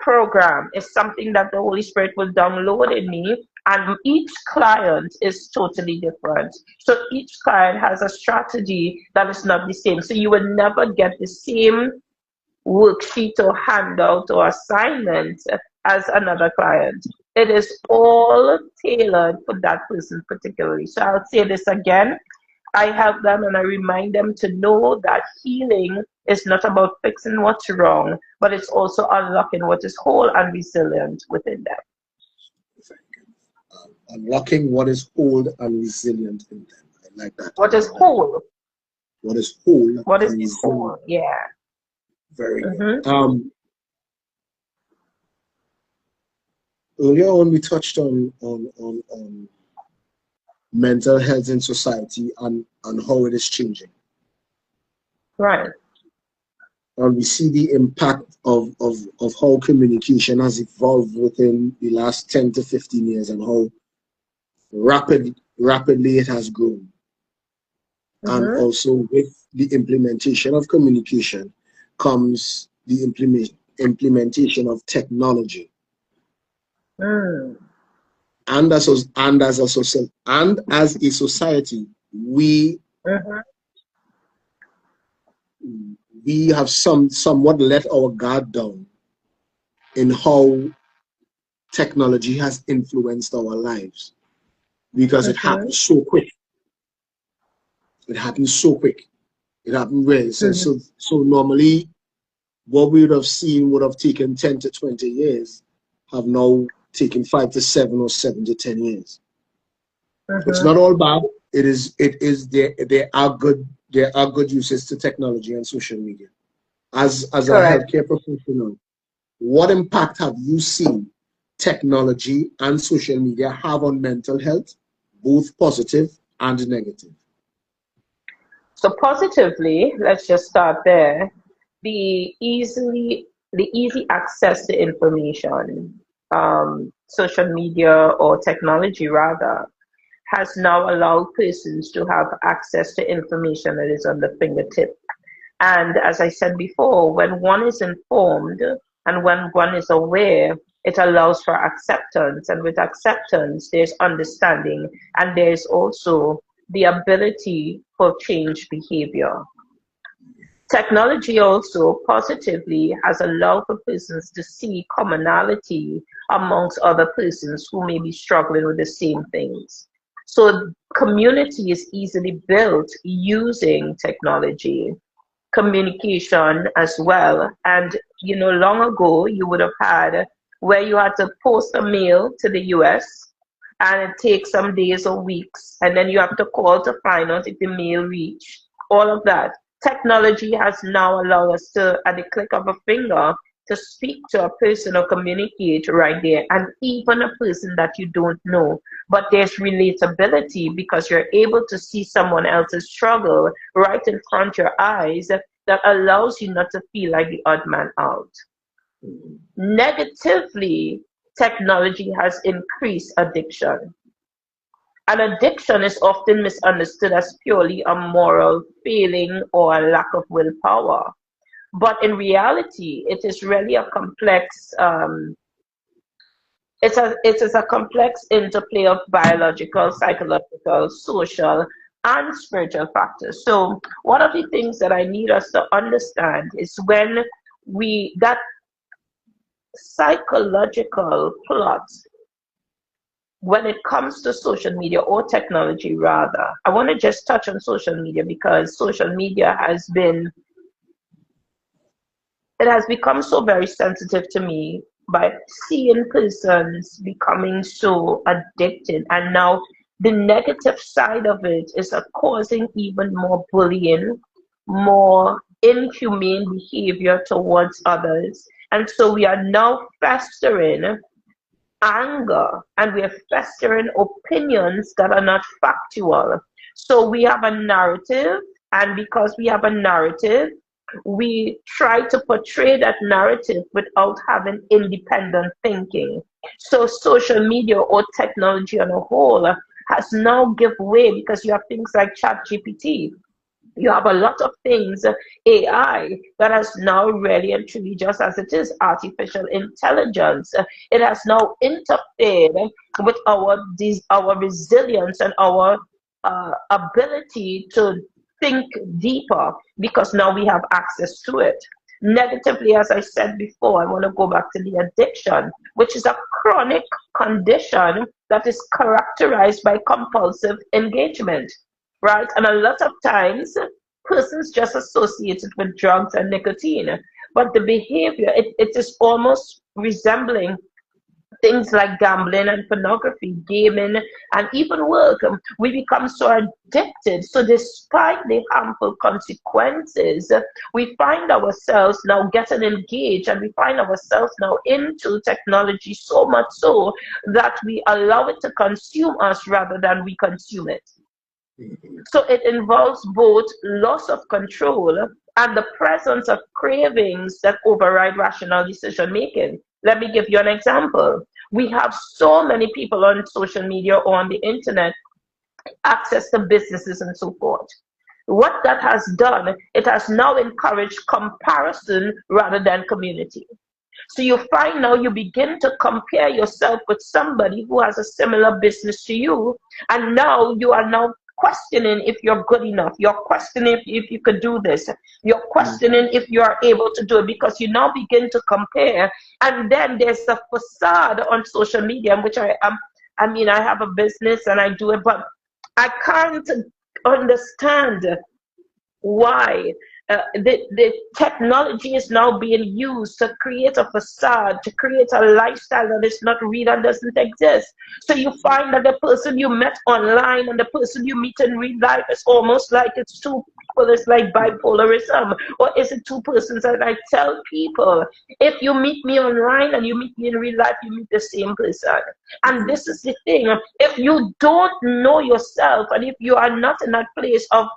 program. It's something that the Holy Spirit will download in me, and each client is totally different. So each client has a strategy that is not the same. So you will never get the same worksheet or handout or assignment as another client. It is all tailored for that person particularly. So I'll say this again. I help them and I remind them to know that healing is not about fixing what's wrong, but it's also unlocking what is whole and resilient within them. Unlocking what is whole and resilient in them. I like that. What is whole? What is whole? What is whole? Yeah. Very good. Earlier on, we touched on mental health in society and how it is changing. Right. And we see the impact of how communication has evolved within the last 10 to 15 years and how rapidly it has grown. And also with the implementation of communication comes the implementation of technology. And as a society, we have somewhat let our guard down in how technology has influenced our lives because it Mm-hmm. happens so quick. It happens so quick. It happened very so normally what we would have seen would have taken 10 to 20 years have now taken 5 to 7 or 7 to 10 years. It's Mm-hmm. not all bad. There are good uses to technology and social media. As a Correct. healthcare professional, what impact have you seen technology and social media have on mental health, both positive and negative? So positively, let's just start there. The easy access to information, social media or technology rather, has now allowed persons to have access to information that is on the fingertip. And as I said before, when one is informed and when one is aware, it allows for acceptance. And with acceptance, there's understanding and there's also the ability for change behavior. Technology also positively has allowed for persons to see commonality amongst other persons who may be struggling with the same things. So community is easily built using technology, communication as well. And long ago you would have had where you had to post a mail to the US and it takes some days or weeks, and then you have to call to find out if the mail reached. All of that. Technology has now allowed us to, at the click of a finger, to speak to a person or communicate right there, and even a person that you don't know. But there's relatability because you're able to see someone else's struggle right in front of your eyes that allows you not to feel like the odd man out. Negatively, technology has increased addiction. And addiction is often misunderstood as purely a moral failing or a lack of willpower. But in reality, it is really a complex it is a complex interplay of biological, psychological, social, and spiritual factors. So one of the things that I need us to understand is when that psychological plot, when it comes to social media or technology rather, I want to just touch on social media because social media it has become so very sensitive to me by seeing persons becoming so addicted. And now the negative side of it is causing even more bullying, more inhumane behavior towards others. And so we are now festering anger and we are festering opinions that are not factual. So we have a narrative, and because we have a narrative, we try to portray that narrative without having independent thinking. So social media or technology on a whole has now give way because you have things like ChatGPT. You have a lot of things, AI, that has now really and truly, just as it is, artificial intelligence. It has now interfered with our resilience and our ability to think deeper because now we have access to it. Negatively, as I said before, I want to go back to the addiction, which is a chronic condition that is characterized by compulsive engagement, right? And a lot of times, persons just associate it with drugs and nicotine, but the behavior, it is almost resembling things like gambling and pornography, gaming, and even work. We become so addicted. So despite the harmful consequences, we find ourselves now getting engaged and we find ourselves now into technology so much so that we allow it to consume us rather than we consume it. So it involves both loss of control and the presence of cravings that override rational decision making. Let me give you an example. We have so many people on social media or on the internet access to businesses and so forth. What that has done, it has now encouraged comparison rather than community. So you find now you begin to compare yourself with somebody who has a similar business to you, and now you are now questioning if you're good enough. You're questioning if you could do this. You're questioning if you are able to do it, because you now begin to compare. And then there's a facade on social media, which I mean, I have a business and I do it, but I can't understand why the technology is now being used to create a facade, to create a lifestyle that is not real and doesn't exist. So you find that the person you met online and the person you meet in real life is almost like it's two people. It's like bipolarism. Or is it two persons? And I tell people, if you meet me online and you meet me in real life, you meet the same person. And this is the thing. If you don't know yourself, and if you are not in that place of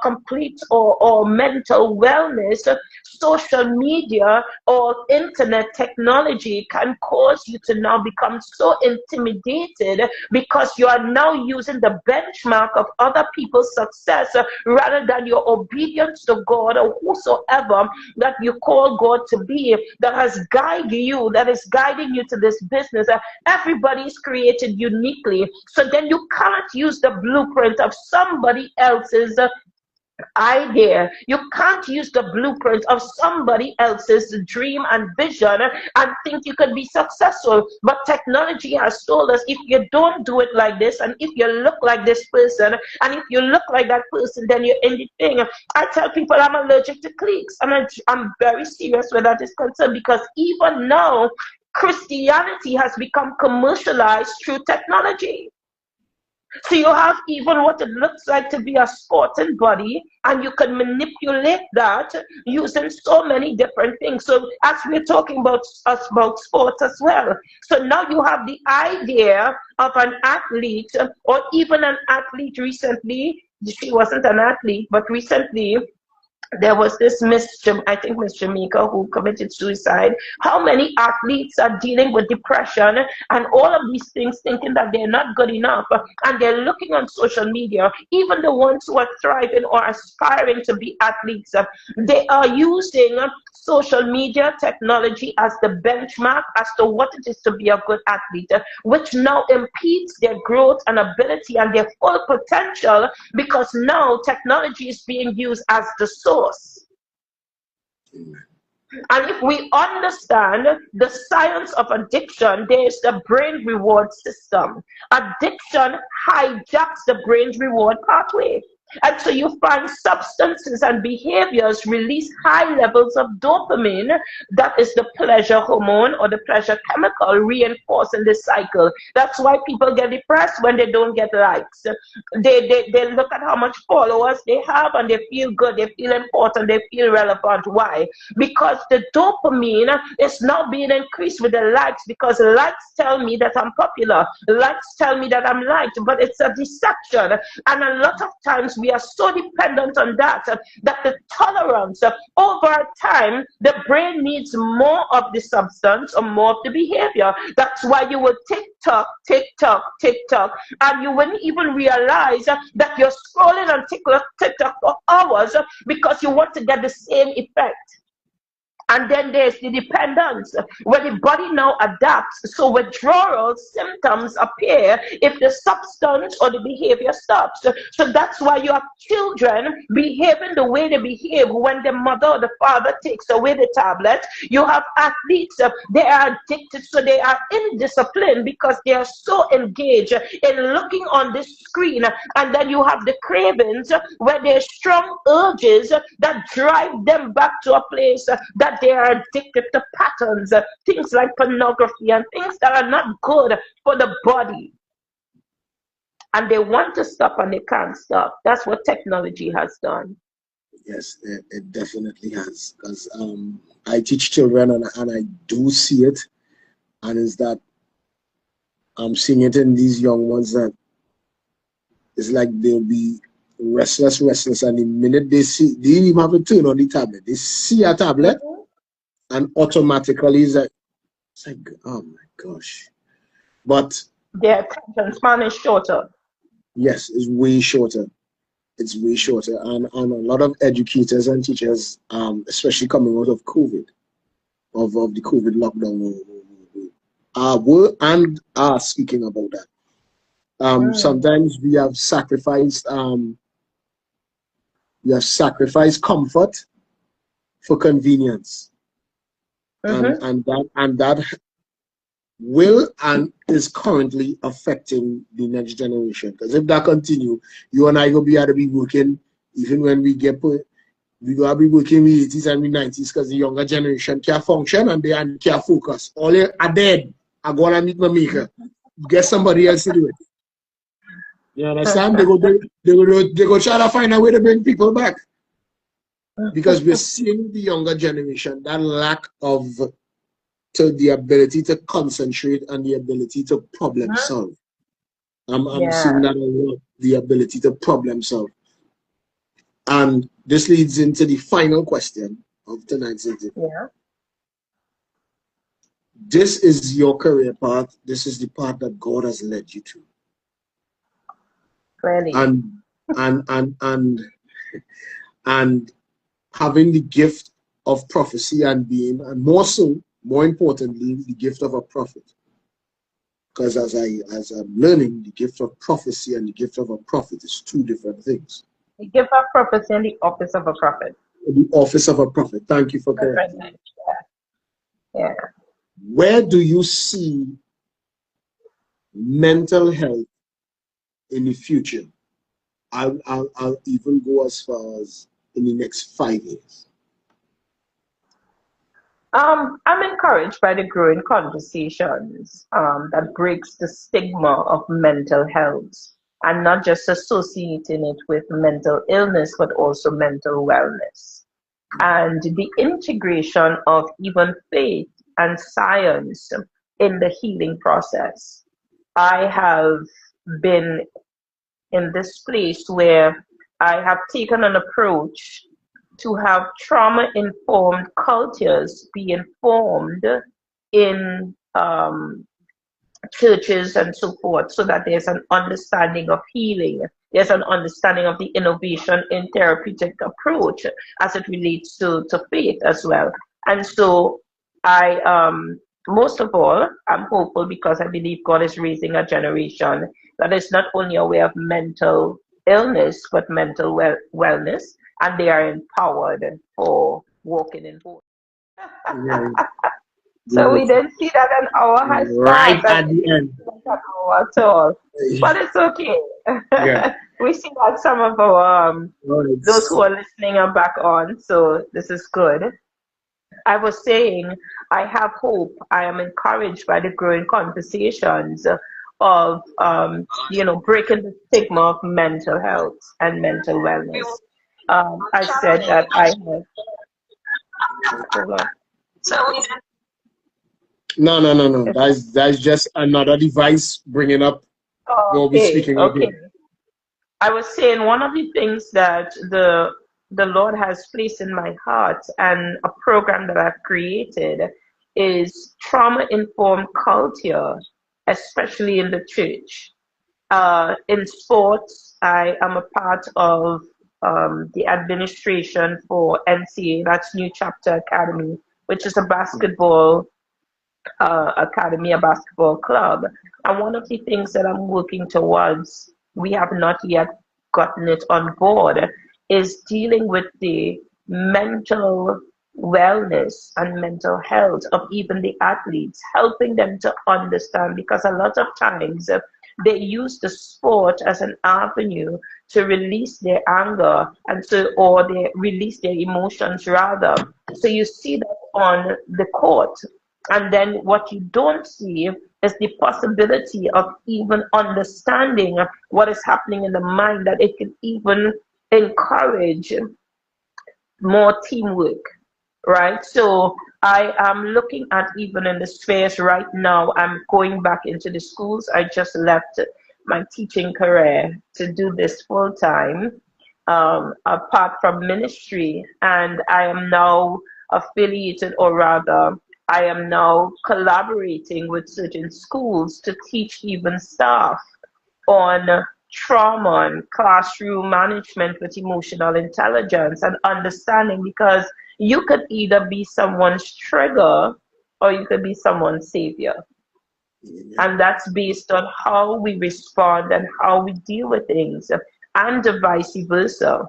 complete or mental wellness, social media or internet technology can cause you to now become so intimidated, because you are now using the benchmark of other people's success rather than your obedience to God or whosoever that you call God to be, that has guided you, that is guiding you to this business. Everybody is created uniquely. So then you can't use the blueprint of somebody else's idea. You can't use the blueprint of somebody else's dream and vision and think you could be successful. But technology has told us, if you don't do it like this, and if you look like this person, and if you look like that person, then you're in the thing. I tell people I'm allergic to cliques, and I'm very serious where that is concerned, because even now Christianity has become commercialized through technology. So you have even what it looks like to be a sporting body, and you can manipulate that using so many different things. So as we're talking about sports as well, so now you have the idea of an athlete, or even an athlete recently. She wasn't an athlete, but recently there was this I think Miss Jamaica, who committed suicide. How many athletes are dealing with depression and all of these things, thinking that they're not good enough, and they're looking on social media, even the ones who are thriving or aspiring to be athletes, they are using social media technology as the benchmark as to what it is to be a good athlete, which now impedes their growth and ability and their full potential, because now technology is being used as the source. And if we understand the science of addiction, there's the brain reward system. Addiction hijacks the brain reward pathway. And so you find substances and behaviors release high levels of dopamine, that is the pleasure hormone or the pleasure chemical, reinforcing this cycle. That's why people get depressed when they don't get likes. They look at how much followers they have and they feel good, they feel important, they feel relevant. Why? Because the dopamine is now being increased with the likes, because likes tell me that I'm popular, likes tell me that I'm liked, but it's a deception. And a lot of times we are so dependent on that, that the tolerance over time, the brain needs more of the substance or more of the behavior. That's why you will TikTok, and you wouldn't even realize that you're scrolling on TikTok for hours because you want to get the same effect. And then there's the dependence, where the body now adapts. So withdrawal symptoms appear if the substance or the behavior stops. So that's why you have children behaving the way they behave when the mother or the father takes away the tablet. You have athletes, they are addicted, so they are indisciplined because they are so engaged in looking on this screen. And then you have the cravings, where there's strong urges that drive them back to a place that they are addicted to patterns, things like pornography and things that are not good for the body. And they want to stop and they can't stop. That's what technology has done. Yes, it definitely has. Because I teach children and I do see it. And it's that I'm seeing it in these young ones that it's like they'll be restless, and the minute they see, they didn't even have to turn on the tablet. They see a tablet, and automatically it's like, oh my gosh. But their attention span is shorter. Yes, it's way shorter. It's way shorter. And a lot of educators and teachers, especially coming out of COVID, of the COVID lockdown, were and are speaking about that. Sometimes we have sacrificed comfort for convenience, and that will and is currently affecting the next generation. Because if that continue, you and I will be able to be working even when we get put. We gotta be working in the 80s and the 90s because the younger generation can't function and they can't focus. All they are dead. I go and meet my maker. Get somebody else to do it. You understand? They go try to find a way to bring people back. Because we're seeing the younger generation, that lack of the ability to concentrate and the ability to problem solve. I'm seeing that a lot, the ability to problem solve. And this leads into the final question of tonight's interview. Yeah. This is your career path. This is the path that God has led you to. Really? And having the gift of prophecy and more importantly, the gift of a prophet. Because as I'm learning, the gift of prophecy and the gift of a prophet is two different things. The gift of prophecy and the office of a prophet. The office of a prophet. Thank you for correcting. Yeah. Where do you see mental health in the future? I'll even go as far as in the next 5 years. I'm encouraged by the growing conversations that breaks the stigma of mental health and not just associating it with mental illness, but also mental wellness. And the integration of even faith and science in the healing process. I have been in this place where I have taken an approach to have trauma-informed cultures be informed in churches and so forth, so that there's an understanding of healing. There's an understanding of the innovation in therapeutic approach as it relates to faith as well. And so I, most of all, I'm hopeful because I believe God is raising a generation that is not only aware of mental illness, but mental wellness, and they are empowered for walking in both. So we didn't see that an hour has right at the end. An hour at all, but it's okay. Yeah. We see that some of our those who are listening are back on, so this is good. I was saying I have hope. I am encouraged by the growing conversations of breaking the stigma of mental health and mental wellness. I said that I have. Hold on. No. That's just another device bringing up what we're speaking about. Okay. I was saying one of the things that the Lord has placed in my heart and a program that I've created is trauma-informed culture, especially in the church. In sports, I am a part of the administration for NCA, that's New Chapter Academy, which is a basketball academy, a basketball club. And one of the things that I'm working towards, we have not yet gotten it on board, is dealing with the mental wellness and mental health of even the athletes, helping them to understand, because a lot of times they use the sport as an avenue to release their anger or they release their emotions rather. So you see that on the court. And then what you don't see is the possibility of even understanding what is happening in the mind, that it can even encourage more teamwork, right? So I am looking at, even in the spheres right now, I'm going back into the schools. I just left my teaching career to do this full time, apart from ministry, and I am now affiliated, or rather I am now collaborating with certain schools to teach even staff on trauma and classroom management with emotional intelligence and understanding, because you could either be someone's trigger or you could be someone's savior. And that's based on how we respond and how we deal with things, and vice versa.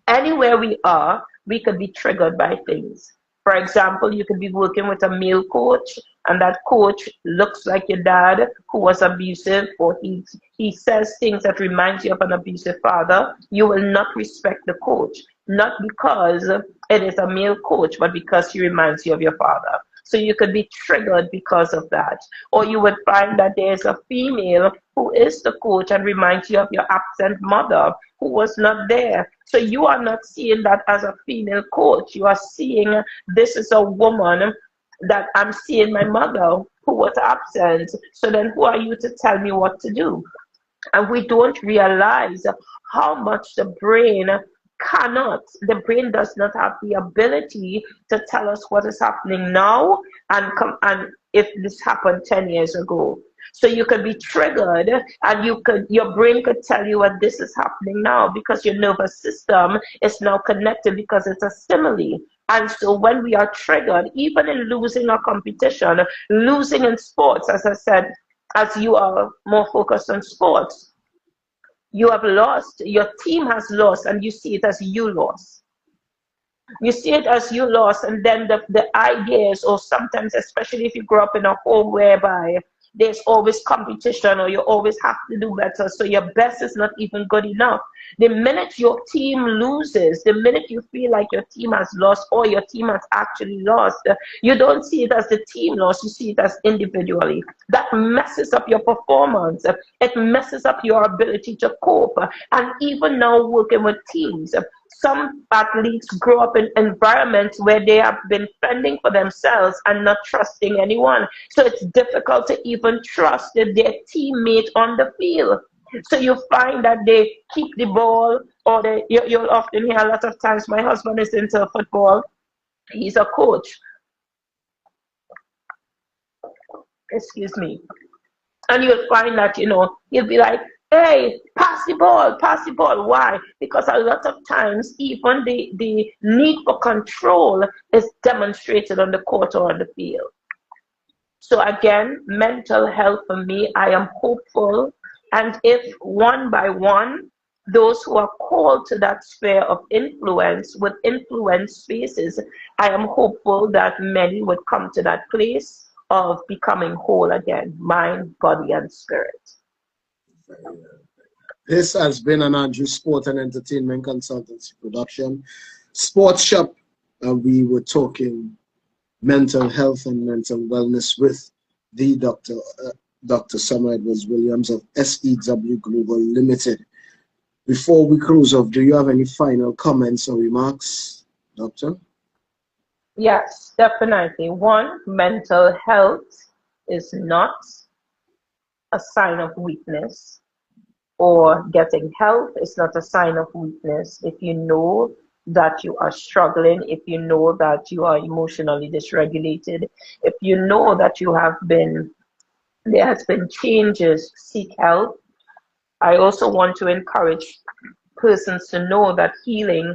Anywhere we are, we could be triggered by things. For example, you could be working with a male coach, and that coach looks like your dad who was abusive, or he says things that reminds you of an abusive father. You will not respect the coach, not because it is a male coach, but because he reminds you of your father. So you could be triggered because of that. Or you would find that there's a female who is the coach and reminds you of your absent mother who was not there. So you are not seeing that as a female coach. You are seeing this is a woman that I'm seeing my mother who was absent. So then who are you to tell me what to do? And we don't realize how much the brain does not have the ability to tell us what is happening now and if this happened 10 years ago. So you could be triggered, and your brain could tell you what this is happening now, because your nervous system is now connected because it's a stimuli. And so when we are triggered, even in losing a competition, losing in sports, as I said, as you are more focused on sports, you have lost, your team has lost, and you see it as you lost. You see it as you lost, and then the ideas, or sometimes, especially if you grow up in a home whereby there's always competition, or you always have to do better, so your best is not even good enough. The minute your team loses, the minute you feel like your team has lost, or your team has actually lost, you don't see it as the team loss, you see it as individually. That messes up your performance. It messes up your ability to cope. And even now, working with teams, some athletes grow up in environments where they have been fending for themselves and not trusting anyone. So it's difficult to even trust their teammate on the field. So you find that they keep the ball, or you'll often hear a lot of times, my husband is into football, he's a coach. Excuse me. And you'll find that, he'll be like, hey, pass the ball, pass the ball. Why? Because a lot of times, even the need for control is demonstrated on the court or on the field. So again, mental health for me, I am hopeful. And if one by one, those who are called to that sphere of influence with influence spaces, I am hopeful that many would come to that place of becoming whole again, mind, body, and spirit. This has been an Andrew Sport and Entertainment Consultancy production. Sports Shop, we were talking mental health and mental wellness with the Dr. Summer Edwards Williams of SEW Global Limited. Before we close off, do you have any final comments or remarks, Doctor? Yes, definitely. One, mental health is not a sign of weakness, or getting help is not a sign of weakness. If you know that you are struggling, if you know that you are emotionally dysregulated, if you know that there has been changes, seek help. I also want to encourage persons to know that healing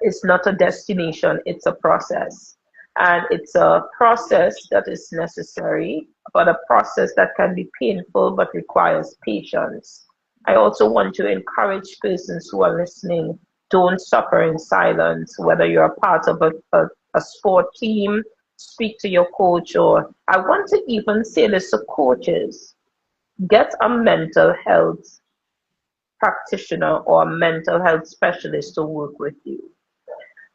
is not a destination, it's a process. And it's a process that is necessary, but a process that can be painful but requires patience. I also want to encourage persons who are listening, don't suffer in silence, whether you're a part of a sport team, speak to your coach, or I want to even say this to coaches, get a mental health practitioner or a mental health specialist to work with you.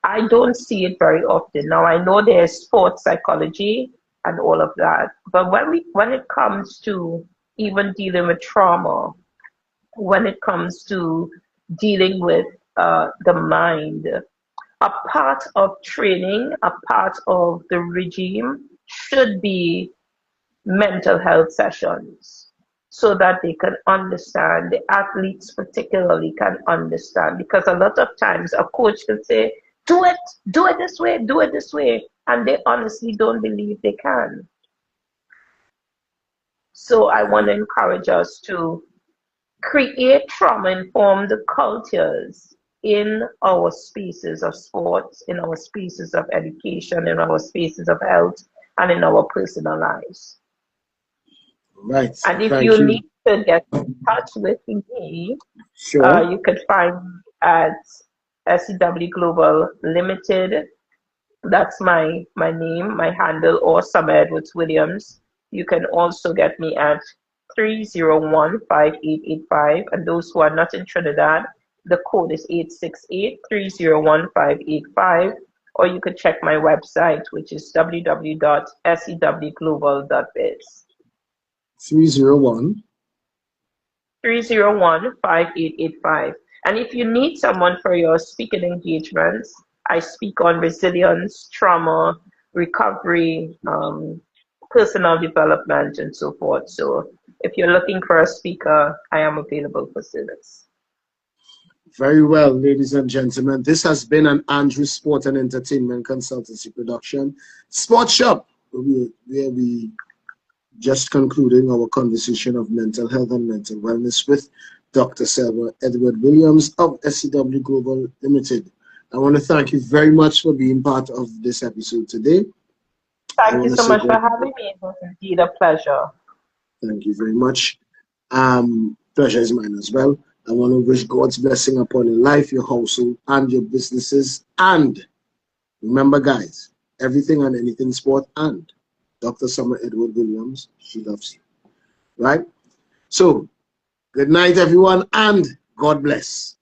I don't see it very often. Now, I know there's sports psychology and all of that, but when it comes to even dealing with trauma, when it comes to dealing with the mind, a part of training, a part of the regime should be mental health sessions, so that they can understand, the athletes particularly can understand. Because a lot of times a coach can say, do it this way, do it this way, and they honestly don't believe they can. So I want to encourage us to create trauma-informed cultures in our spaces of sports, in our spaces of education, in our spaces of health, and in our personal lives. Right. And if Thank you you. need to get in touch with me, Sure. you could find me at SCW Global Limited. That's my name, my handle, or Summer Edwards Williams. You can also get me at 301-5885. And those who are not in Trinidad, the code is 868-301-5885. Or you could check my website, which is www.sewglobal.biz. 301. 301-5885. And if you need someone for your speaking engagements, I speak on resilience, trauma, recovery, personal development, and so forth. So if you're looking for a speaker, I am available for service. Very well, ladies and gentlemen. This has been an Andrew Sport and Entertainment Consultancy production. Sports Shop, where we just concluding our conversation of mental health and mental wellness with Dr. Selma Edward Williams of SCW Global Limited. I want to thank you very much for being part of this episode today. Thank you so much for having me. It was indeed a pleasure. Thank you very much. Pleasure is mine as well. I want to wish God's blessing upon your life, your household, and your businesses. And remember, guys, everything and anything sport and Dr. Summer Edward Williams, she loves you. Right? So, good night, everyone, and God bless.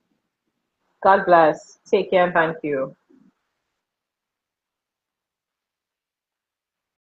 God bless. Take care and thank you.